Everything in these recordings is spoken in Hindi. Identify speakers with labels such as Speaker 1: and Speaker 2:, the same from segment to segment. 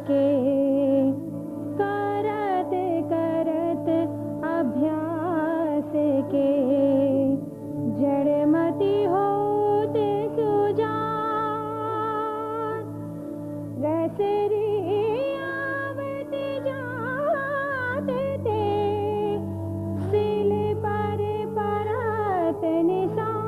Speaker 1: के करत करत अभ्यास के जड़मति होते सुजान गैसरी आवते जाते थे सिल पर परत निशान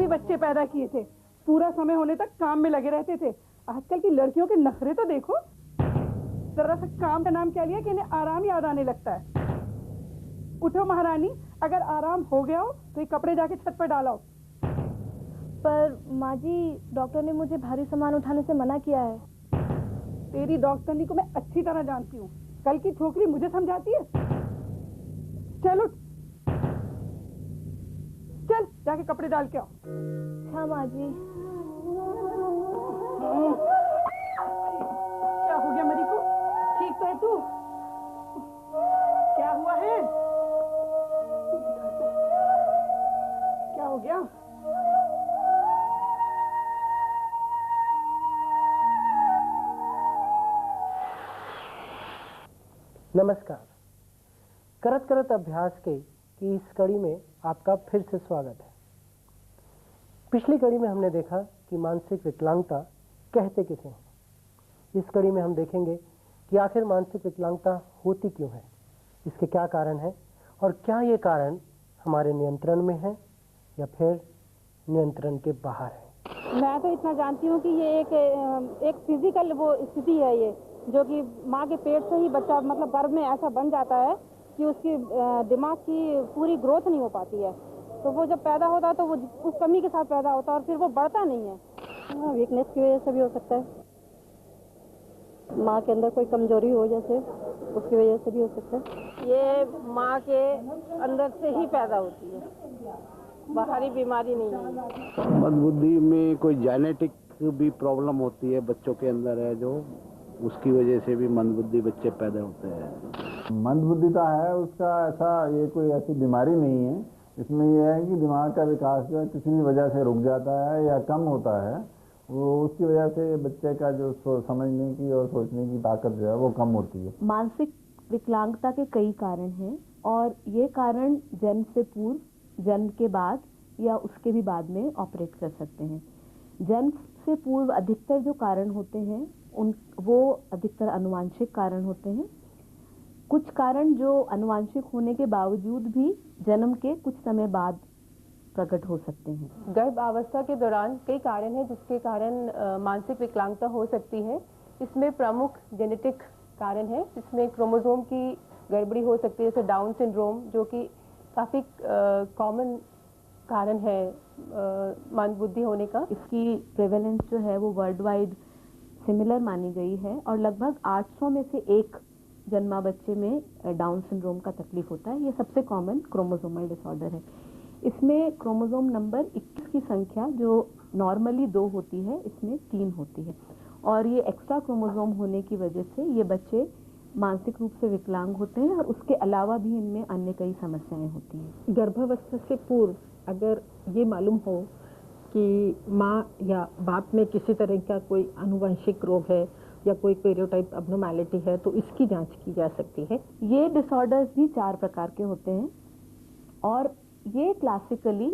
Speaker 2: बच्चे पैदा किए थे, पूरा समय होने तक काम में लगे रहते थे। आजकल की लड़कियों के नखरे तो देखो, जरा सा काम का नाम क्या लिया कि इन्हें आराम याद आने लगता है। उठो महारानी, अगर आराम हो गया हो तो ये कपड़े जाके छत पर डालो।
Speaker 1: पर माँ जी, डॉक्टर ने मुझे भारी सामान उठाने से मना किया है।
Speaker 2: तेरी डॉक्टरनी को मैं अच्छी तरह जानती हूँ, कल की छोकरी मुझे समझाती है। चलो चल जाके कपड़े डाल के आओ।
Speaker 1: हाँ माँ जी।
Speaker 2: क्या हो गया मरी को? ठीक तो है तू? क्या हुआ है? क्या हो गया?
Speaker 3: नमस्कार। करत करत अभ्यास की इस कड़ी में आपका फिर से स्वागत है। पिछली कड़ी में हमने देखा कि मानसिक विकलांगता कहते किसे हैं। इस कड़ी में हम देखेंगे कि आखिर मानसिक विकलांगता होती क्यों है, इसके क्या कारण हैं और क्या ये कारण हमारे नियंत्रण में है या फिर नियंत्रण के बाहर है।
Speaker 1: मैं तो इतना जानती हूँ कि ये एक फिजिकल वो स्थिति है ये, जो कि माँ के पेट से ही बच्चा मतलब गर्भ में ऐसा बन जाता है कि उसकी दिमाग की पूरी ग्रोथ नहीं हो पाती है। तो वो जब पैदा होता है तो वो उस कमी के साथ पैदा होता है और फिर वो बढ़ता नहीं है। वीकनेस की वजह से भी हो सकता है, माँ के अंदर कोई कमजोरी हो जैसे, उसकी वजह से भी हो सकता है। ये माँ के अंदर से ही पैदा होती है, बाहरी बीमारी नहीं है।
Speaker 4: मंदबुद्धि में कोई जेनेटिक भी प्रॉब्लम होती है बच्चों के अंदर है, जो उसकी वजह से भी मंदबुद्धि बच्चे पैदा होते हैं।
Speaker 5: मंदबुद्धिता है उसका ऐसा, ये कोई ऐसी बीमारी नहीं है। इसमें यह है कि दिमाग का विकास जो है किसी भी वजह से रुक जाता है या कम होता है, वो उसकी वजह से बच्चे का जो समझने की और सोचने की ताकत जो है वो कम होती है।
Speaker 6: मानसिक विकलांगता के कई कारण हैं और ये कारण जन्म से पूर्व, जन्म के बाद या उसके भी बाद में ऑपरेट कर सकते हैं। जन्म से पूर्व अधिकतर जो कारण होते हैं वो अधिकतर आनुवंशिक कारण होते हैं। कुछ कारण जो आनुवंशिक होने के बावजूद भी जन्म के कुछ समय बाद प्रकट हो सकते हैं।
Speaker 7: गर्भावस्था के दौरान कई कारण हैं जिसके कारण मानसिक विकलांगता हो सकती है। इसमें प्रमुख जेनेटिक कारण है, जिसमें क्रोमोसोम की गड़बड़ी हो सकती है, जैसे डाउन सिंड्रोम, जो कि काफ़ी कॉमन कारण है मंदबुद्धि होने का।
Speaker 6: इसकी प्रेवेलेंस जो है वो वर्ल्ड वाइड सिमिलर मानी गई है और लगभग 800 में से एक जन्मा बच्चे में डाउन सिंड्रोम का तकलीफ होता है। ये सबसे कॉमन क्रोमोसोमल डिसऑर्डर है। इसमें क्रोमोसोम नंबर 21 की संख्या जो नॉर्मली 2 होती है, इसमें 3 होती है और ये एक्स्ट्रा क्रोमोसोम होने की वजह से ये बच्चे मानसिक रूप से विकलांग होते हैं और उसके अलावा भी इनमें अन्य कई समस्याएं होती हैं।
Speaker 8: गर्भावस्था से पूर्व अगर ये मालूम हो कि माँ या बाप में किसी तरह का कोई आनुवंशिक रोग है या कोई कैरियोटाइप अबनॉर्मैलिटी है तो इसकी जांच की जा सकती है।
Speaker 6: ये डिसऑर्डर्स भी 4 प्रकार के होते हैं और ये क्लासिकली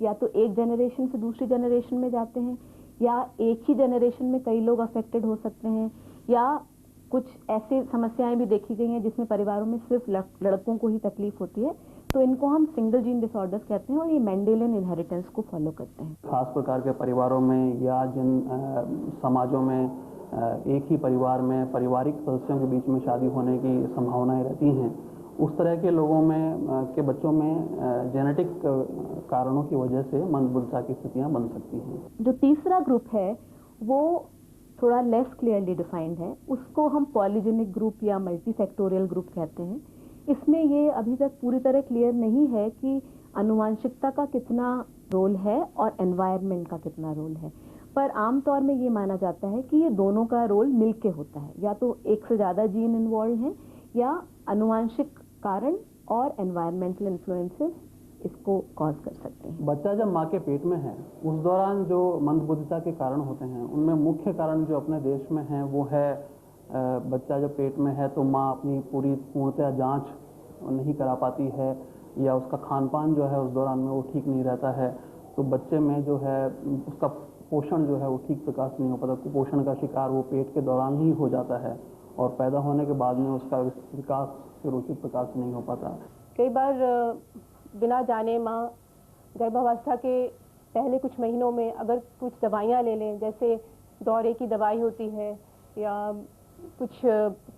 Speaker 6: या तो एक जनरेशन से दूसरी जनरेशन में जाते हैं या एक ही जनरेशन में कई लोग अफेक्टेड हो सकते हैं या कुछ ऐसी समस्याएं भी देखी गई हैं जिसमें परिवारों में सिर्फ लड़कों को ही तकलीफ होती है, तो इनको हम सिंगल जीन डिसऑर्डर्स कहते हैं और ये मेंडेलियन इनहेरिटेंस को फॉलो करते हैं।
Speaker 9: खास प्रकार के परिवारों में या जिन समाजों में एक ही परिवार में पारिवारिक सदस्यों के बीच में शादी होने की संभावनाएं रहती हैं, उस तरह के लोगों में के बच्चों में जेनेटिक कारणों की वजह से मंदबुद्धिता की स्थितियां बन सकती हैं।
Speaker 6: जो तीसरा ग्रुप है वो थोड़ा लेस क्लियरली डिफाइंड है, उसको हम पॉलीजेनिक ग्रुप या मल्टी सेक्टोरियल ग्रुप कहते हैं। इसमें ये अभी तक पूरी तरह क्लियर नहीं है कि आनुवांशिकता का कितना रोल है और एनवायरनमेंट का कितना रोल है, पर आमतौर में ये माना जाता है कि ये दोनों का रोल मिलके होता है, या तो एक से ज़्यादा जीन इन्वॉल्व हैं या आनुवांशिक कारण और एनवायरमेंटल इन्फ्लुएंसेस इसको कॉज कर सकते हैं।
Speaker 9: बच्चा जब माँ के पेट में है उस दौरान जो मंदबुद्धिता के कारण होते हैं उनमें मुख्य कारण जो अपने देश में हैं वो है बच्चा जब पेट में है तो माँ अपनी पूर्णतः जांच नहीं करा पाती है, या उसका खान पान जो है उस दौरान में वो ठीक नहीं रहता है, तो बच्चे में जो है उसका पोषण जो है वो ठीक प्रकार से नहीं हो पाता, कुपोषण का शिकार वो पेट के दौरान ही हो जाता है और पैदा होने के बाद में उसका विकास सुरक्षित प्रकार से नहीं हो पाता।
Speaker 7: कई बार बिना जाने माँ गर्भावस्था के पहले कुछ महीनों में अगर कुछ दवाइयाँ ले लें, जैसे दौरे की दवाई होती है या कुछ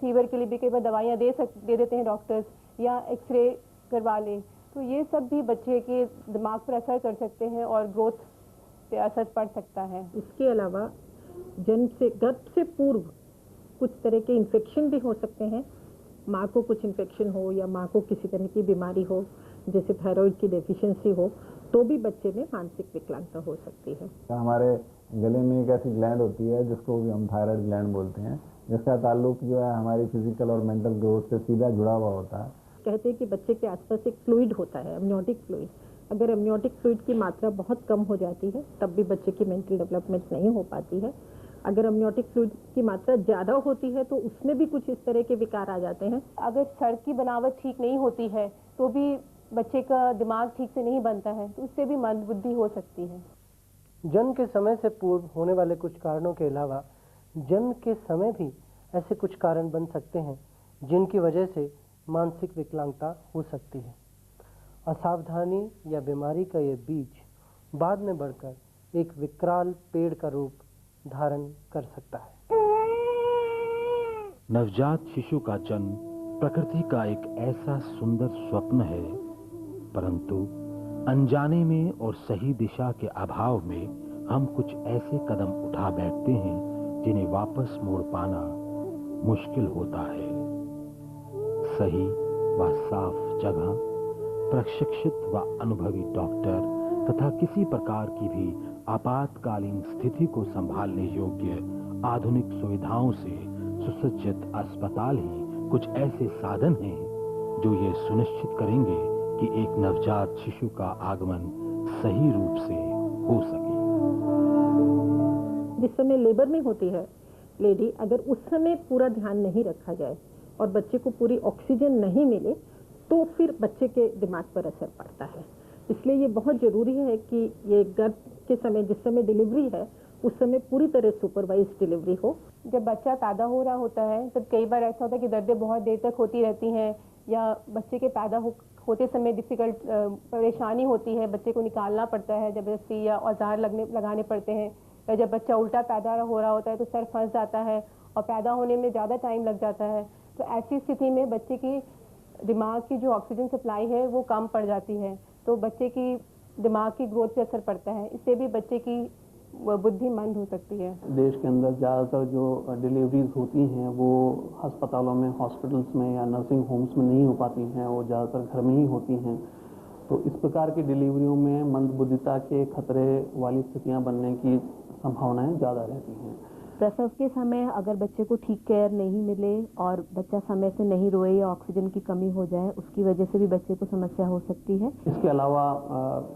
Speaker 7: फीवर के लिए भी कई बार दवाइयाँ दे देते हैं डॉक्टर्स, या एक्सरे करवा लें, तो ये सब भी बच्चे के दिमाग पर असर कर सकते हैं और ग्रोथ पे असर पड़ सकता है।
Speaker 8: इसके अलावा गर्भ से पूर्व कुछ तरह के इन्फेक्शन भी हो सकते हैं। माँ को कुछ इन्फेक्शन हो या माँ को किसी तरह की बीमारी हो, जैसे थायराइड की डेफिशिएंसी हो, तो भी बच्चे में मानसिक विकलांगता हो सकती है।
Speaker 5: हमारे गले में एक ऐसी ग्लैंड होती है जिसको भी हम थायराइड ग्लैंड बोलते हैं, जिसका ताल्लुक जो है हमारी फिजिकल और मेंटल ग्रोथ से सीधा जुड़ा हुआ होता है।
Speaker 8: कहते हैं कि बच्चे के आसपास एक फ्लूइड होता है, एमनियोटिक फ्लूइड। अगर एमनियोटिक फ्लूइड की मात्रा बहुत कम हो जाती है तब भी बच्चे की मेंटल डेवलपमेंट नहीं हो पाती है। अगर एमनियोटिक फ्लूइड की मात्रा ज़्यादा होती है तो उसमें भी कुछ इस तरह के विकार आ जाते हैं।
Speaker 7: अगर सर की बनावट ठीक नहीं होती है तो भी बच्चे का दिमाग ठीक से नहीं बनता है, तो उससे भी मंदबुद्धि हो सकती है।
Speaker 3: जन्म के समय से पूर्व होने वाले कुछ कारणों के अलावा जन्म के समय भी ऐसे कुछ कारण बन सकते हैं जिनकी वजह से मानसिक विकलांगता हो सकती है। असावधानी या बीमारी का ये बीज बाद में बढ़कर एक विकराल पेड़ का रूप धारण कर सकता है।
Speaker 10: नवजात शिशु का जन्म प्रकृति का एक ऐसा सुंदर स्वप्न है, परंतु अनजाने में और सही दिशा के अभाव में हम कुछ ऐसे कदम उठा बैठते हैं जिन्हें वापस मोड़ पाना मुश्किल होता है। सही व साफ जगह, प्रशिक्षित व अनुभवी डॉक्टर तथा किसी प्रकार की भी आपातकालीन स्थिति को संभालने योग्य आधुनिक सुविधाओं से सुसज्जित अस्पताल ही कुछ ऐसे साधन हैं जो ये सुनिश्चित करेंगे कि एक नवजात शिशु का आगमन सही रूप से हो सके।
Speaker 8: जिस समय लेबर में होती है लेडी, अगर उस समय पूरा ध्यान नहीं रखा जाए और बच्चे को पूरी ऑक्सीजन नहीं मिले तो फिर बच्चे के दिमाग पर असर पड़ता है। इसलिए ये बहुत ज़रूरी है कि ये गर्भ के समय, जिस समय डिलीवरी है, उस समय पूरी तरह सुपरवाइज डिलीवरी हो।
Speaker 7: जब बच्चा पैदा हो रहा होता है तब कई बार ऐसा होता है कि दर्दें बहुत देर तक होती रहती हैं, या बच्चे के पैदा होते समय डिफ़िकल्ट परेशानी होती है, बच्चे को निकालना पड़ता है जबरदस्ती, या औजार लगाने पड़ते हैं, या जब बच्चा उल्टा पैदा हो रहा होता है तो सर फंस जाता है और पैदा होने में ज़्यादा टाइम लग जाता है। तो ऐसी स्थिति में बच्चे की दिमाग की जो ऑक्सीजन सप्लाई है वो कम पड़ जाती है, तो बच्चे की दिमाग की ग्रोथ पे असर पड़ता है। इससे भी बच्चे की बुद्धि मंद हो सकती है।
Speaker 9: देश के अंदर ज़्यादातर जो डिलीवरीज होती हैं वो अस्पतालों में, हॉस्पिटल्स में या नर्सिंग होम्स में नहीं हो पाती हैं, वो ज़्यादातर घर में ही होती हैं। तो इस प्रकार की डिलीवरियों में मंदबुद्धिता के खतरे वाली स्थितियां बनने की संभावनाएं ज़्यादा रहती हैं।
Speaker 6: प्रसव के समय अगर बच्चे को ठीक केयर नहीं मिले और बच्चा समय से नहीं रोए या ऑक्सीजन की कमी हो जाए, उसकी वजह से भी बच्चे को समस्या हो सकती है।
Speaker 9: इसके अलावा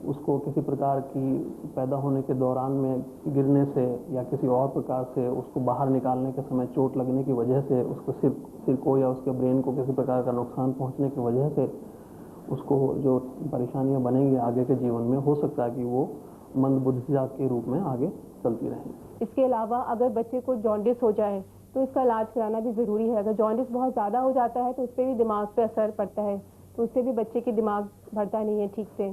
Speaker 9: उसको किसी प्रकार की पैदा होने के दौरान में गिरने से या किसी और प्रकार से उसको बाहर निकालने के समय चोट लगने की वजह से उसको सिर को या उसके ब्रेन को किसी प्रकार का नुकसान पहुँचने की वजह से उसको जो परेशानियाँ बनेंगी आगे के जीवन में, हो सकता है कि वो मंदबुद्धिता के रूप में आगे चलती रहें।
Speaker 7: इसके अलावा अगर बच्चे को जॉन्डिस हो जाए तो इसका इलाज कराना भी ज़रूरी है। अगर जॉन्डिस बहुत ज़्यादा हो जाता है तो उस पर भी दिमाग पे असर पड़ता है, तो उससे भी बच्चे की दिमाग बढ़ता नहीं है ठीक से।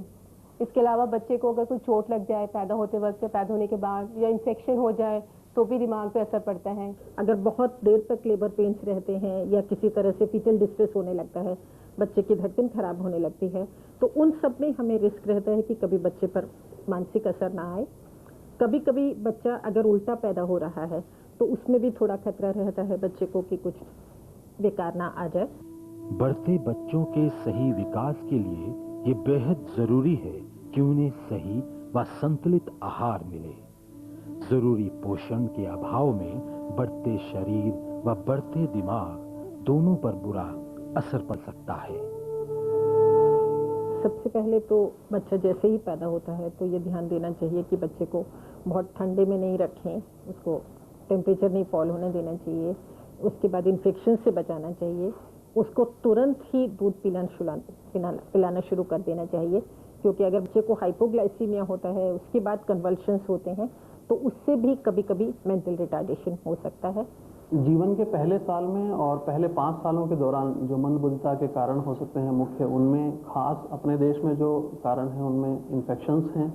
Speaker 7: इसके अलावा बच्चे को अगर कोई चोट लग जाए पैदा होते वक्त या पैदा होने के बाद, या इन्फेक्शन हो जाए तो भी दिमाग पे असर पड़ता है।
Speaker 8: अगर बहुत देर तक लेबर पेन्स रहते हैं या किसी तरह से फीटल डिस्ट्रेस होने लगता है, बच्चे की धड़कन खराब होने लगती है। तो उन सब में हमें रिस्क रहता है कि कभी बच्चे पर मानसिक असर ना आए। कभी कभी बच्चा अगर उल्टा पैदा हो रहा है तो उसमें भी थोड़ा खतरा रहता है बच्चे को कि कुछ विकार ना आ जाए।
Speaker 10: बढ़ते बच्चों के सही विकास के लिए ये बेहद जरूरी है कि उन्हें सही व संतुलित आहार मिले। जरूरी पोषण के अभाव में बढ़ते शरीर व बढ़ते दिमाग दोनों पर बुरा असर पड़ सकता है।
Speaker 8: सबसे पहले तो बच्चा जैसे ही पैदा होता है तो ये ध्यान देना चाहिए कि बच्चे को बहुत ठंडे में नहीं रखें, उसको टेम्परेचर नहीं फॉल होने देना चाहिए। उसके बाद इन्फेक्शन से बचाना चाहिए। उसको तुरंत ही दूध पिलाना शुरू कर देना चाहिए, क्योंकि अगर बच्चे को हाइपोग्लाइसीमिया होता है, उसके बाद कन्वल्शंस होते हैं, तो उससे भी कभी कभी मेंटल रिटार्डेशन हो सकता है।
Speaker 9: जीवन के पहले साल में और पहले 5 सालों के दौरान जो मंदबुद्धिता के कारण हो सकते हैं मुख्य, उनमें खास अपने देश में जो कारण है उनमें इन्फेक्शंस हैं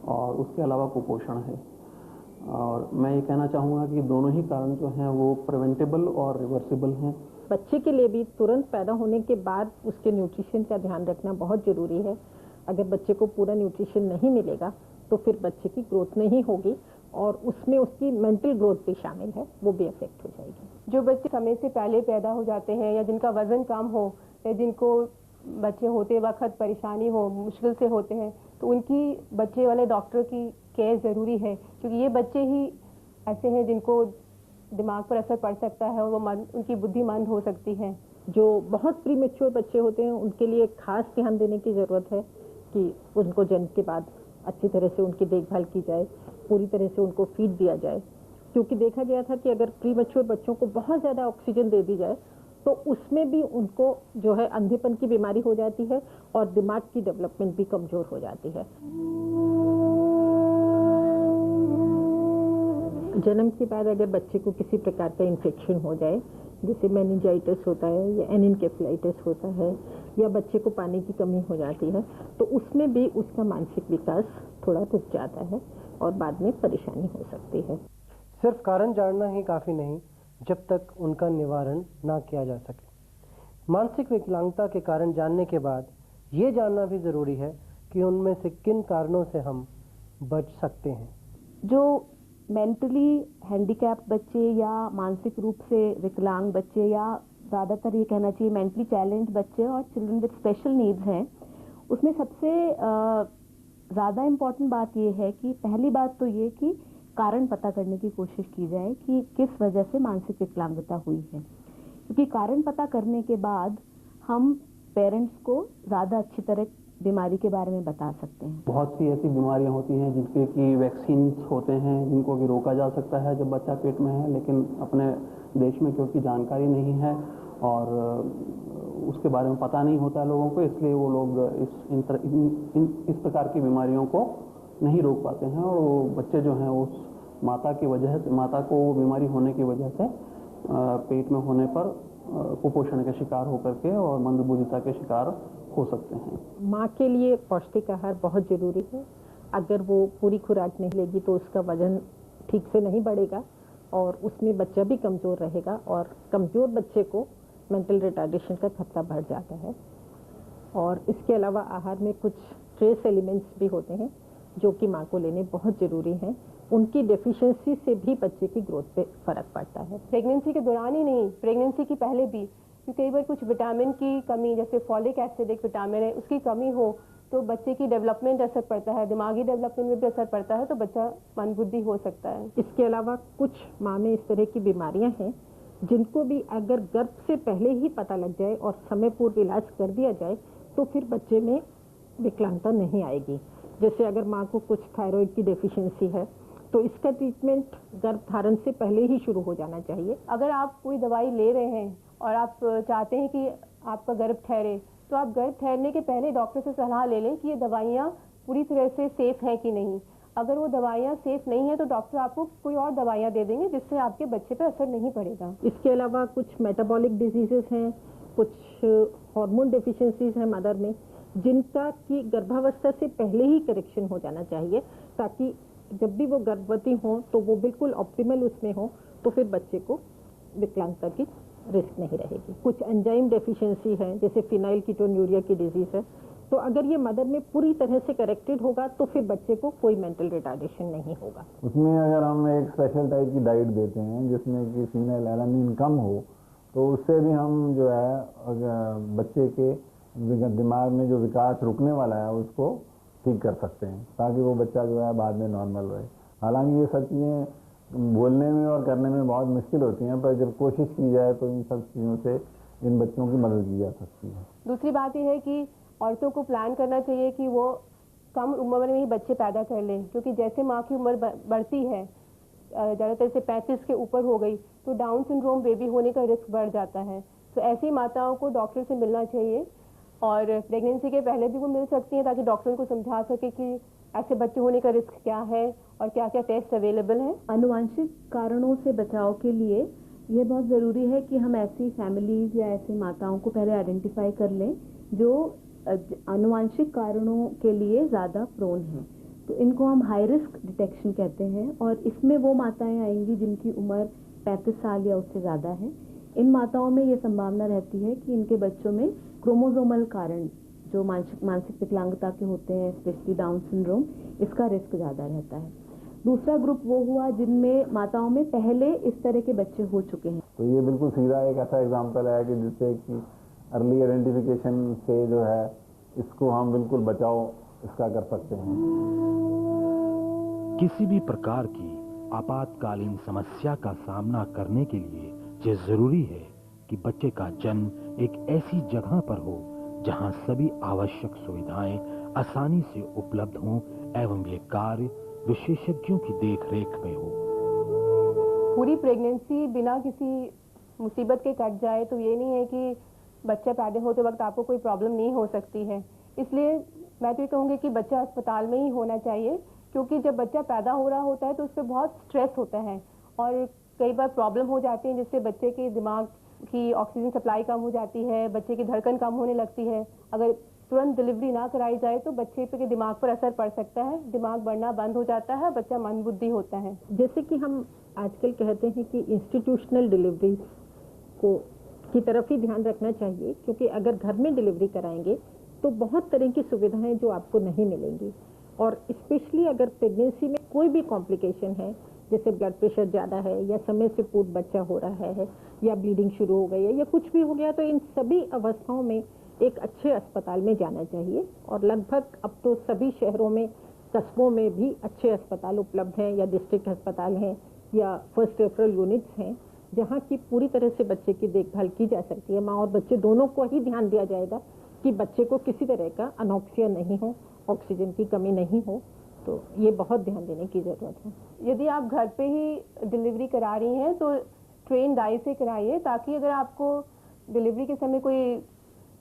Speaker 9: और उसके अलावा कुपोषण है। और मैं ये कहना चाहूँगा कि दोनों ही कारण जो हैं वो प्रिवेंटेबल और रिवर्सिबल हैं।
Speaker 8: बच्चे के लिए भी तुरंत पैदा होने के बाद उसके न्यूट्रिशन का ध्यान रखना बहुत ज़रूरी है। अगर बच्चे को पूरा न्यूट्रिशन नहीं मिलेगा तो फिर बच्चे की ग्रोथ नहीं होगी और उसमें उसकी मेंटल ग्रोथ भी शामिल है, वो भी अफेक्ट हो जाएगी।
Speaker 7: जो बच्चे समय से पहले पैदा हो जाते हैं या जिनका वजन कम हो या जिनको बच्चे होते वक्त परेशानी हो, मुश्किल से होते हैं, तो उनकी बच्चे वाले डॉक्टर की केयर ज़रूरी है, क्योंकि ये बच्चे ही ऐसे हैं जिनको दिमाग पर असर पड़ सकता है और वो उनकी बुद्धि मंद हो सकती है।
Speaker 8: जो बहुत प्रीमेच्योर बच्चे होते हैं उनके लिए खास ध्यान देने की ज़रूरत है कि उनको जन्म के बाद अच्छी तरह से उनकी देखभाल की जाए, पूरी तरह से उनको फीड दिया जाए। क्योंकि देखा गया था कि अगर प्रीमेच्योर बच्चों को बहुत ज़्यादा ऑक्सीजन दे दी जाए तो उसमें भी उनको जो है अंधेपन की बीमारी हो जाती है और दिमाग की डेवलपमेंट भी कमज़ोर हो जाती है। जन्म के बाद अगर बच्चे को किसी प्रकार का इन्फेक्शन हो जाए, जैसे मेनिंजाइटिस होता है या एनकेफेलाइटिस होता है या बच्चे को पानी की कमी हो जाती है, तो उसमें भी उसका मानसिक विकास थोड़ा रुक जाता है और बाद में परेशानी हो सकती है।
Speaker 3: सिर्फ कारण जानना ही काफ़ी नहीं जब तक उनका निवारण ना किया जा सके। मानसिक विकलांगता के कारण जानने के बाद ये जानना भी ज़रूरी है कि उनमें से किन कारणों से हम बच सकते हैं।
Speaker 6: जो मेंटली हैंडीकैप्ड बच्चे या मानसिक रूप से विकलांग बच्चे या ज़्यादातर ये कहना चाहिए मेंटली चैलेंज बच्चे और चिल्ड्रन विद स्पेशल नीड्स हैं, उसमें सबसे ज़्यादा इम्पॉर्टेंट बात ये है कि पहली बात तो ये कि कारण पता करने की कोशिश की जाए कि किस वजह से मानसिक विकलांगता हुई है, क्योंकि कारण पता करने के बाद हम पेरेंट्स को ज़्यादा अच्छी तरह बीमारी के बारे में बता सकते हैं।
Speaker 9: बहुत सी ऐसी बीमारियां होती हैं जिनके कि वैक्सीन होते हैं जिनको भी रोका जा सकता है जब बच्चा पेट में है, लेकिन अपने देश में क्योंकि जानकारी नहीं है और उसके बारे में पता नहीं होता लोगों को, इसलिए वो लोग इस प्रकार की बीमारियों को नहीं रोक पाते हैं और वो बच्चे जो हैं उस माता की वजह से, माता को वो बीमारी होने की वजह से पेट में होने पर कुपोषण के शिकार होकर के और मंदबुद्धिता के शिकार हो सकते हैं।
Speaker 8: माँ के लिए पौष्टिक आहार बहुत ज़रूरी है। अगर वो पूरी खुराक नहीं लेगी तो उसका वजन ठीक से नहीं बढ़ेगा और उसमें बच्चा भी कमज़ोर रहेगा और कमज़ोर बच्चे को मेंटल रिटार्डेशन का खतरा बढ़ जाता है। और इसके अलावा आहार में कुछ ट्रेस एलिमेंट्स भी होते हैं जो कि माँ को लेने बहुत ज़रूरी हैं। उनकी डेफिशिएंसी से भी बच्चे की ग्रोथ पे फ़र्क पड़ता है।
Speaker 7: प्रेगनेंसी के दौरान ही नहीं, प्रेगनेंसी की पहले भी, क्योंकि कई बार कुछ विटामिन की कमी, जैसे फॉलिक एसिड एक विटामिन है, उसकी कमी हो तो बच्चे की डेवलपमेंट असर पड़ता है, दिमागी डेवलपमेंट में भी असर पड़ता है, तो बच्चा मंदबुद्धि हो सकता है।
Speaker 8: इसके अलावा कुछ माँ में इस तरह की बीमारियाँ हैं जिनको भी अगर गर्भ से पहले ही पता लग जाए और समय पूर्व इलाज कर दिया जाए तो फिर बच्चे में विकलांगता नहीं आएगी। जैसे अगर माँ को कुछ थायराइड की डेफिशिएंसी है तो इसका ट्रीटमेंट गर्भ धारण से पहले ही शुरू हो जाना चाहिए।
Speaker 7: अगर आप कोई दवाई ले रहे हैं और आप चाहते हैं कि आपका गर्भ ठहरे, तो आप गर्भ ठहरने के पहले डॉक्टर से सलाह ले लें कि ये दवाइयाँ पूरी तरह से सेफ़ हैं कि नहीं। अगर वो दवाइयाँ सेफ़ नहीं है तो डॉक्टर आपको कोई और दवाइयाँ दे देंगे जिससे आपके बच्चे पर असर नहीं पड़ेगा।
Speaker 8: इसके अलावा कुछ मेटाबॉलिक डिजीजेस हैं, कुछ हार्मोन डेफिशिएंसीज हैं मदर में, जिनका कि गर्भावस्था से पहले ही करेक्शन हो जाना चाहिए ताकि जब भी वो गर्भवती हो तो वो बिल्कुल ऑप्टिमल उसमें हो, तो फिर बच्चे को विकलांगता की रिस्क नहीं रहेगी। कुछ एंजाइम डेफिशिएंसी है जैसे फिनाइल कीटोन्यूरिया की डिजीज है, तो अगर ये मदर में पूरी तरह से करेक्टेड होगा तो फिर बच्चे को कोई मेंटल रिटार्डेशन नहीं होगा।
Speaker 5: उसमें अगर हम एक स्पेशल टाइप की डाइट देते हैं जिसमें कि फिनाइलएलानिन कम हो, तो उससे भी हम जो है अगर बच्चे के दिमाग में जो विकास रुकने वाला है उसको ठीक कर सकते हैं, ताकि वो बच्चा जो है बाद में नॉर्मल रहे। हालांकि ये सब चीज़ें बोलने में और करने में बहुत मुश्किल होती हैं, पर जब कोशिश की जाए तो इन सब चीज़ों से इन बच्चों की मदद की जा सकती है।
Speaker 7: दूसरी बात यह है कि औरतों को प्लान करना चाहिए कि वो कम उम्र में ही बच्चे पैदा कर लें, क्योंकि जैसे माँ की उम्र बढ़ती है, ज़्यादातर से 35 के ऊपर हो गई, तो डाउन सिंड्रोम बेबी होने का रिस्क बढ़ जाता है। तो ऐसी माताओं को डॉक्टर से मिलना चाहिए, और प्रेगनेंसी के पहले भी वो मिल सकती हैं, ताकि डॉक्टर उनको समझा सके कि ऐसे बच्चे होने का रिस्क क्या है और क्या क्या टेस्ट अवेलेबल हैं।
Speaker 6: आनुवंशिक कारणों से बचाव के लिए ये बहुत ज़रूरी है कि हम ऐसी फैमिलीज या ऐसी माताओं को पहले आइडेंटिफाई कर लें जो आनुवंशिक कारणों के लिए ज़्यादा प्रोन हैं। तो इनको हम हाई रिस्क डिटेक्शन कहते हैं, और इसमें वो माताएं आएंगी जिनकी उम्र 35 साल या उससे ज़्यादा है। इन माताओं में ये संभावना रहती है कि इनके बच्चों में क्रोमोसोमल कारण जो मानसिक विकलांगता के होते हैं, स्पेशली डाउन सिंड्रोम, इसका रिस्क ज़्यादा रहता है। दूसरा ग्रुप वो हुआ जिनमें माताओं में पहले इस तरह के बच्चे हो चुके हैं।
Speaker 5: तो ये बिल्कुल सीधा एक ऐसा एग्जाम्पल है कि जिससे कि अर्ली आइडेंटिफिकेशन से जो है इसको हम बिल्कुल बचाव इसका कर सकते हैं।
Speaker 10: किसी भी प्रकार की आपातकालीन समस्या का सामना करने के लिए ये जरूरी है कि बच्चे का जन्म एक ऐसी जगह पर हो जहां सभी आवश्यक सुविधाएं आसानी से उपलब्ध हों एवं ये कार्य विशेषज्ञों की देखरेख में हो।
Speaker 7: पूरी प्रेगनेंसी बिना किसी मुसीबत के कट जाए तो ये नहीं है कि बच्चा पैदा होते वक्त आपको कोई प्रॉब्लम नहीं हो सकती है। इसलिए मैं तो ये कहूँगी कि बच्चा अस्पताल में ही होना चाहिए, क्योंकि जब बच्चा पैदा हो रहा होता है तो उस पर बहुत स्ट्रेस होता है और कई बार प्रॉब्लम हो जाती है, जिससे बच्चे के दिमाग की ऑक्सीजन सप्लाई कम हो जाती है, बच्चे की धड़कन कम होने लगती है। अगर तुरंत डिलीवरी ना कराई जाए तो बच्चे के दिमाग पर असर पड़ सकता है, दिमाग बढ़ना बंद हो जाता है, बच्चा मंदबुद्धि होता है।
Speaker 8: जैसे कि हम आजकल कहते हैं कि इंस्टीट्यूशनल डिलीवरी की तरफ ही ध्यान रखना चाहिए, क्योंकि अगर घर में डिलीवरी कराएंगे तो बहुत तरह की सुविधाएं जो आपको नहीं मिलेंगी, और स्पेशली अगर प्रेगनेंसी में कोई भी कॉम्प्लिकेशन है, जैसे ब्लड प्रेशर ज़्यादा है या समय से पूर्व बच्चा हो रहा है या ब्लीडिंग शुरू हो गई है या कुछ भी हो गया, तो इन सभी अवस्थाओं में एक अच्छे अस्पताल में जाना चाहिए। और लगभग अब तो सभी शहरों में, कस्बों में भी अच्छे अस्पताल उपलब्ध हैं, या डिस्ट्रिक्ट अस्पताल हैं या फर्स्ट रेफरल यूनिट्स हैं, जहाँ की पूरी तरह से बच्चे की देखभाल की जा सकती है। माँ और बच्चे दोनों को ही ध्यान दिया जाएगा कि बच्चे को किसी तरह का अनॉक्सिया नहीं हो, ऑक्सीजन की कमी नहीं हो। तो ये बहुत ध्यान देने की ज़रूरत है।
Speaker 7: यदि आप घर पे ही डिलीवरी करा रही हैं तो ट्रेन डाई से कराइए, ताकि अगर आपको डिलीवरी के समय कोई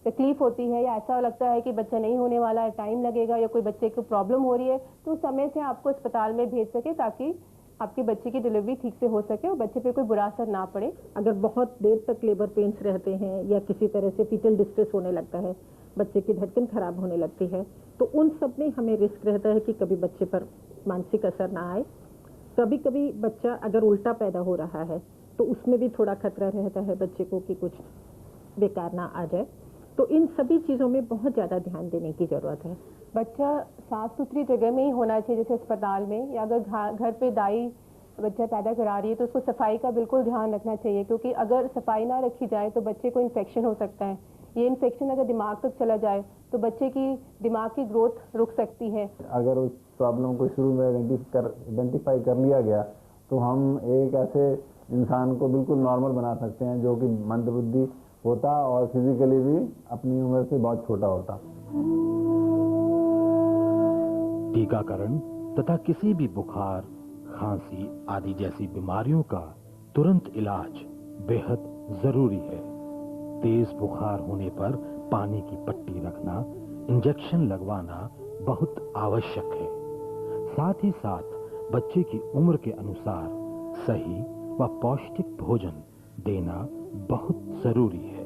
Speaker 7: तकलीफ होती है या ऐसा लगता है कि बच्चा नहीं होने वाला है, टाइम लगेगा, या कोई बच्चे को प्रॉब्लम हो रही है, तो उस समय से आपको अस्पताल में भेज सके, ताकि आपके बच्चे की डिलीवरी ठीक से हो सके और बच्चे पे कोई बुरा असर ना पड़े।
Speaker 8: अगर बहुत देर तक लेबर पेन्स रहते हैं या किसी तरह से फीटल डिस्ट्रेस होने लगता है, बच्चे की धड़कन खराब होने लगती है, तो उन सब में हमें रिस्क रहता है कि कभी बच्चे पर मानसिक असर ना आए। कभी कभी बच्चा अगर उल्टा पैदा हो रहा है तो उसमें भी थोड़ा खतरा रहता है बच्चे को कि कुछ बेकार ना आ जाए। तो इन सभी चीज़ों में बहुत ज़्यादा ध्यान देने की ज़रूरत है।
Speaker 7: बच्चा साफ सुथरी जगह में ही होना चाहिए, जैसे अस्पताल में, या अगर घर पे दाई बच्चा पैदा करा रही है तो उसको सफाई का बिल्कुल ध्यान रखना चाहिए, क्योंकि अगर सफाई ना रखी जाए तो बच्चे को इन्फेक्शन हो सकता है। ये इन्फेक्शन अगर दिमाग तक चला जाए तो बच्चे की दिमाग की ग्रोथ रुक सकती है।
Speaker 5: अगर उस प्रॉब्लम को शुरू में आइडेंटिफाई कर लिया गया तो हम एक ऐसे इंसान को बिल्कुल नॉर्मल बना सकते हैं जो कि मंदबुद्धि होता और फिजिकली भी अपनी उम्र से बहुत छोटा होता।
Speaker 10: टीकाकरण तथा किसी भी बुखार, खांसी आदि जैसी बीमारियों का तुरंत इलाज बेहद जरूरी है। तेज बुखार होने पर पानी की पट्टी रखना, इंजेक्शन लगवाना बहुत आवश्यक है। साथ ही साथ बच्चे की उम्र के अनुसार सही व पौष्टिक भोजन देना बहुत जरूरी है।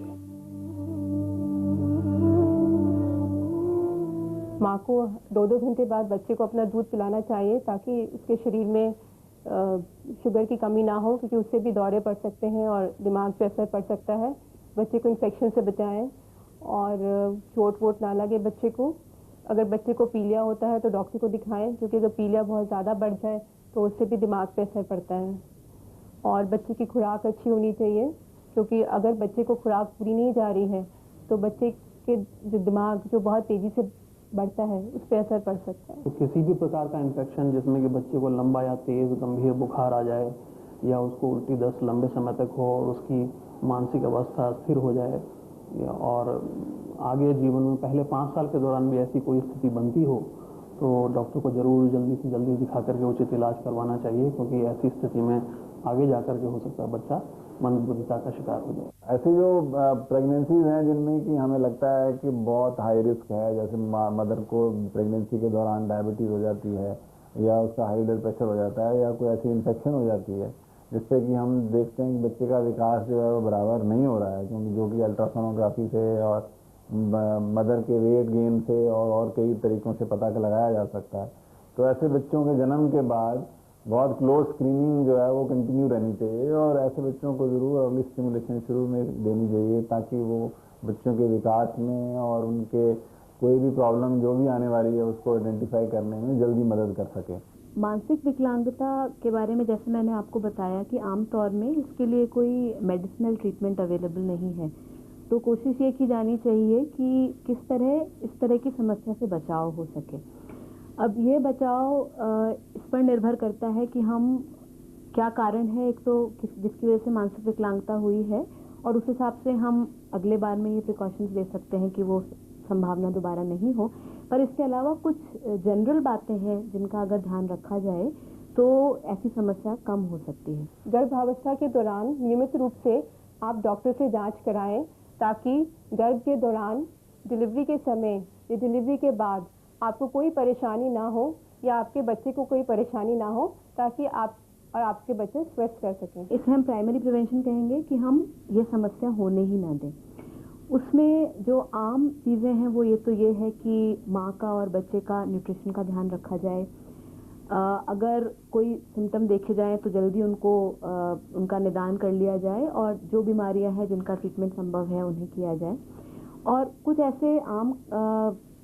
Speaker 7: माँ को 2-2 घंटे बाद बच्चे को अपना दूध पिलाना चाहिए, ताकि उसके शरीर में शुगर की कमी ना हो, क्योंकि उससे भी दौरे पड़ सकते हैं और दिमाग पे असर पड़ सकता है। बच्चे को इन्फेक्शन से बचाएं और चोट वोट ना लगे बच्चे को। अगर बच्चे को पीलिया होता है तो डॉक्टर को दिखाएं, क्योंकि अगर पीलिया बहुत ज़्यादा बढ़ जाए तो उससे भी दिमाग पे असर पड़ता है। और बच्चे की खुराक अच्छी होनी चाहिए, क्योंकि अगर बच्चे को खुराक पूरी नहीं जा रही है तो बच्चे के जो दिमाग जो बहुत तेज़ी से बढ़ता है उस पर असर पड़ सकता है।
Speaker 9: तो किसी भी प्रकार का इन्फेक्शन जिसमें कि बच्चे को लंबा या तेज़ गंभीर बुखार आ जाए या उसको उल्टी दस्त लंबे समय तक हो और उसकी मानसिक अवस्था स्थिर हो जाए और आगे जीवन में पहले 5 साल के दौरान भी ऐसी कोई स्थिति बनती हो तो डॉक्टर को जरूर जल्दी से जल्दी दिखा करके उचित इलाज करवाना चाहिए, क्योंकि ऐसी स्थिति में आगे जा करके हो सकता है बच्चा मंदबुद्धिता का शिकार हो जाए।
Speaker 5: ऐसी जो प्रेगनेंसीज हैं जिनमें कि हमें लगता है कि बहुत हाई रिस्क है, जैसे मदर को प्रेगनेंसी के दौरान डायबिटीज़ हो जाती है या उसका हाई ब्लड प्रेशर हो जाता है या कोई ऐसी इन्फेक्शन हो जाती है जिससे कि हम देखते हैं कि बच्चे का विकास जो है वो बराबर नहीं हो रहा है, क्योंकि जो कि अल्ट्रासोनोग्राफी से और मदर के वेट गेन से और कई तरीकों से पता लगाया जा सकता है। तो ऐसे बच्चों के जन्म के बाद बहुत क्लोज स्क्रीनिंग जो है वो कंटिन्यू रहनी चाहिए और ऐसे बच्चों को ज़रूर अर्ली स्टिमुलेशन शुरू में देनी चाहिए, ताकि वो बच्चों के विकास में और उनके कोई भी प्रॉब्लम जो भी आने वाली है उसको आइडेंटिफाई करने में जल्दी मदद कर सके।
Speaker 6: मानसिक विकलांगता के बारे में जैसे मैंने आपको बताया कि आमतौर में इसके लिए कोई मेडिसिनल ट्रीटमेंट अवेलेबल नहीं है, तो कोशिश ये की जानी चाहिए कि किस तरह इस तरह की समस्या से बचाव हो सके। अब ये बचाव इस पर निर्भर करता है कि हम क्या कारण है, एक तो जिसकी वजह से मानसिक विकलांगता हुई है, और उस हिसाब से हम अगले बार में ये प्रिकॉशंस ले सकते हैं कि वो संभावना दोबारा नहीं हो। पर इसके अलावा कुछ जनरल बातें हैं जिनका अगर ध्यान रखा जाए तो ऐसी समस्या कम हो सकती है।
Speaker 7: गर्भावस्था के दौरान नियमित रूप से आप डॉक्टर से जांच कराएं, ताकि गर्भ के दौरान, डिलीवरी के समय या डिलीवरी के बाद आपको कोई परेशानी ना हो या आपके बच्चे को कोई परेशानी ना हो, ताकि आप और आपके बच्चे स्वस्थ कर सकें।
Speaker 6: इसे हम प्राइमरी प्रिवेंशन कहेंगे कि हम ये समस्या होने ही ना दें। उसमें जो आम चीज़ें हैं वो ये है कि माँ का और बच्चे का न्यूट्रिशन का ध्यान रखा जाए। अगर कोई सिम्टम देखे जाएं तो जल्दी उनका निदान कर लिया जाए और जो बीमारियां हैं जिनका ट्रीटमेंट संभव है उन्हें किया जाए। और कुछ ऐसे आम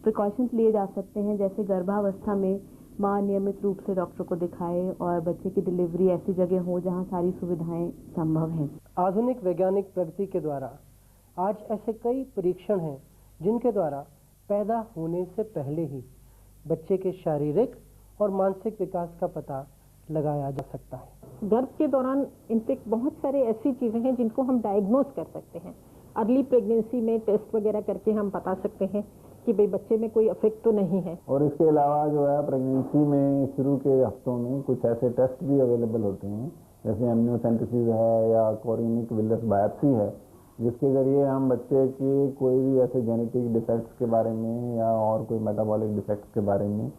Speaker 6: प्रिकॉशंस लिए जा सकते हैं, जैसे गर्भावस्था में माँ नियमित रूप से डॉक्टर को दिखाए और बच्चे की डिलीवरी ऐसी जगह हो जहाँ सारी सुविधाएं संभव हैं।
Speaker 3: आधुनिक वैज्ञानिक प्रगति के द्वारा आज ऐसे कई परीक्षण हैं जिनके द्वारा पैदा होने से पहले ही बच्चे के शारीरिक और मानसिक विकास का पता लगाया जा सकता है।
Speaker 8: गर्भ के दौरान इनफेक्ट बहुत सारे ऐसी चीज़ें हैं जिनको हम डायग्नोज कर सकते हैं। अर्ली प्रेगनेंसी में टेस्ट वगैरह करके हम बता सकते हैं कि भाई बच्चे में कोई इफेक्ट तो नहीं है।
Speaker 5: और इसके अलावा जो है प्रेगनेंसी में शुरू के हफ्तों में कुछ ऐसे टेस्ट भी अवेलेबल होते हैं, जैसे एमनियोसेंटेसिस है या कोरिनिक विलस बायोप्सी है, जिसके ज़रिए हम बच्चे की कोई भी ऐसे जेनेटिक डिफेक्ट्स के बारे में या और कोई मेटाबॉलिक डिफेक्ट्स के बारे में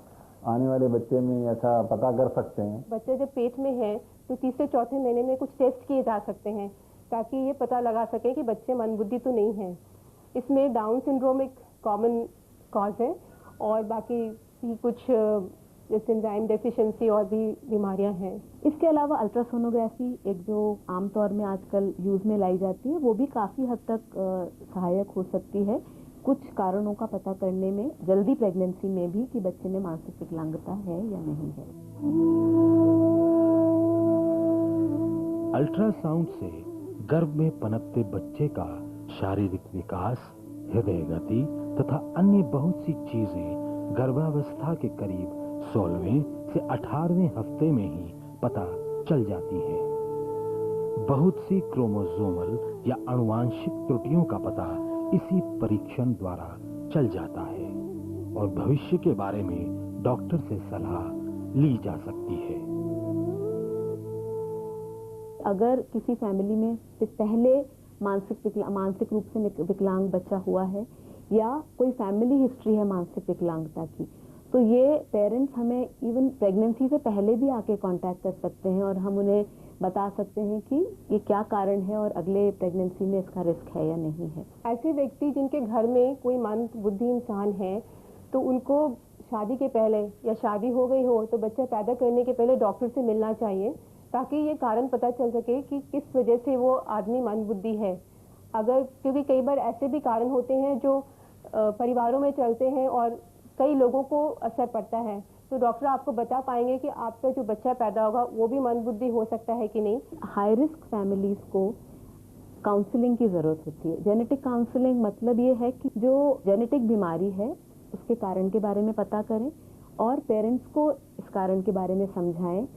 Speaker 5: आने वाले बच्चे में ऐसा पता कर सकते हैं।
Speaker 7: बच्चे जब पेट में है तो तीसरे चौथे महीने में कुछ टेस्ट किए जा सकते हैं, ताकि ये पता लगा सके कि बच्चे मंदबुद्धि तो नहीं है। इसमें डाउन सिंड्रोम एक कॉमन कॉज है और बाकी भी कुछ जैसे एंजाइम डेफिशिएंसी और भी बीमारियां हैं।
Speaker 6: इसके अलावा अल्ट्रासोनोग्राफी एक जो आमतौर में आजकल यूज़ में लाई जाती है, वो भी काफ़ी हद तक सहायक हो सकती है कुछ कारणों का पता करने में, जल्दी प्रेगनेंसी में भी, कि बच्चे में मानसिक विकलांगता है या नहीं है।
Speaker 10: अल्ट्रासाउंड से गर्भ में पनपते बच्चे का शारीरिक विकास, हृदय गति तथा अन्य बहुत सी चीजें गर्भावस्था के करीब 16वें से 18वें हफ्ते में ही पता चल जाती हैं। बहुत सी क्रोमोसोमल या आनुवांशिक त्रुटियों का पता इसी परीक्षण द्वारा चल जाता है और भविष्य के बारे में डॉक्टर से सलाह ली जा सकती है।
Speaker 6: अगर किसी फैमिली में पहले मानसिक रूप से विकलांग बच्चा हुआ है या कोई फैमिली हिस्ट्री है मानसिक विकलांगता की, तो ये पेरेंट्स हमें इवन प्रेगनेंसी से पहले भी आके कांटेक्ट कर सकते हैं और हम उन्हें बता सकते हैं कि ये क्या कारण है और अगले प्रेगनेंसी में इसका रिस्क है या नहीं है।
Speaker 7: ऐसे व्यक्ति जिनके घर में कोई मंदबुद्धि इंसान है, तो उनको शादी के पहले या शादी हो गई हो तो बच्चा पैदा करने के पहले डॉक्टर से मिलना चाहिए, ताकि ये कारण पता चल सके कि किस वजह से वो आदमी मंदबुद्धि है। अगर क्योंकि कई बार ऐसे भी कारण होते हैं जो परिवारों में चलते हैं और कई लोगों को असर पड़ता है, तो डॉक्टर आपको बता पाएंगे कि आपका जो बच्चा पैदा होगा वो भी मंदबुद्धि हो सकता है कि नहीं।
Speaker 6: हाई रिस्क फैमिलीज को काउंसलिंग की ज़रूरत होती है। जेनेटिक काउंसलिंग मतलब ये है कि जो जेनेटिक बीमारी है उसके कारण के बारे में पता करें और पेरेंट्स को इस कारण के बारे में समझाएं,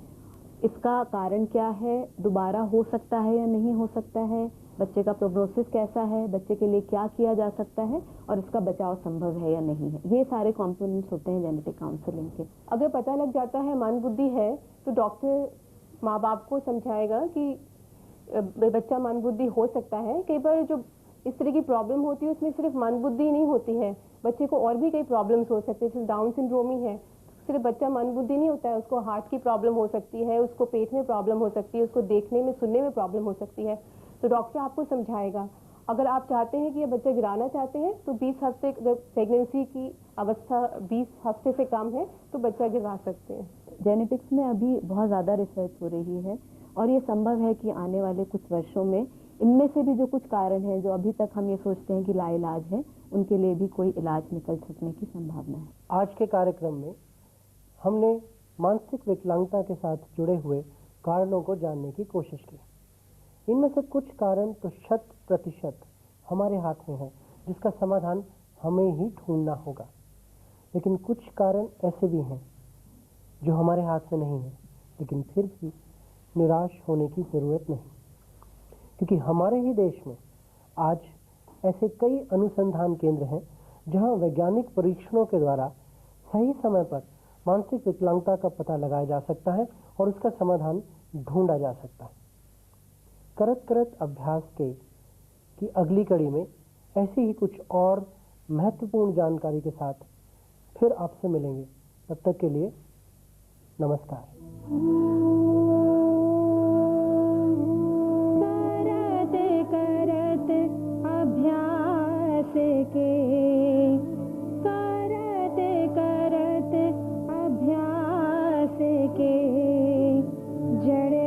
Speaker 6: इसका कारण क्या है, दोबारा हो सकता है या नहीं हो सकता है, बच्चे का प्रोग्नोसिस कैसा है, बच्चे के लिए क्या किया जा सकता है और इसका बचाव संभव है या नहीं है। ये सारे कंपोनेंट्स होते हैं जेनेटिक काउंसलिंग के।
Speaker 7: अगर पता लग जाता है मंदबुद्धि है तो डॉक्टर माँ बाप को समझाएगा कि बच्चा मंदबुद्धि हो सकता है। कई बार जो इस तरह की प्रॉब्लम होती है उसमें सिर्फ मंदबुद्धि नहीं होती है, बच्चे को और भी कई प्रॉब्लम्स हो सकती है। जैसे डाउन सिंड्रोम ही है, सिर्फ बच्चा मंदबुद्धि नहीं होता है, उसको हार्ट की प्रॉब्लम हो सकती है, उसको पेट में प्रॉब्लम हो सकती है, उसको देखने में सुनने में प्रॉब्लम हो सकती है। तो डॉक्टर आपको समझाएगा। अगर आप चाहते हैं कि ये बच्चा गिराना चाहते हैं तो 20 हफ्ते, अगर प्रेगनेंसी की अवस्था 20 हफ्ते से कम है तो बच्चा गिरा सकते हैं।
Speaker 6: जेनेटिक्स में अभी बहुत ज़्यादा रिसर्च हो रही है और ये संभव है कि आने वाले कुछ वर्षों में इनमें से भी जो कुछ कारण हैं जो अभी तक हम ये सोचते हैं कि लाइलाज है, उनके लिए भी कोई इलाज निकल सकने की संभावना है।
Speaker 3: आज के कार्यक्रम में हमने मानसिक विकलांगता के साथ जुड़े हुए कारणों को जानने की कोशिश की। इनमें से कुछ कारण तो 100% हमारे हाथ में है, जिसका समाधान हमें ही ढूंढना होगा, लेकिन कुछ कारण ऐसे भी हैं जो हमारे हाथ में नहीं है, लेकिन फिर भी निराश होने की ज़रूरत नहीं, क्योंकि हमारे ही देश में आज ऐसे कई अनुसंधान केंद्र हैं जहां वैज्ञानिक परीक्षणों के द्वारा सही समय पर मानसिक विकलांगता का पता लगाया जा सकता है और उसका समाधान ढूंढा जा सकता है। करत करत अभ्यास की अगली कड़ी में ऐसी ही कुछ और महत्वपूर्ण जानकारी के साथ फिर आपसे मिलेंगे। तब तक के लिए नमस्कार।
Speaker 11: करत अभ्यास के, करत अभ्यास के, जड़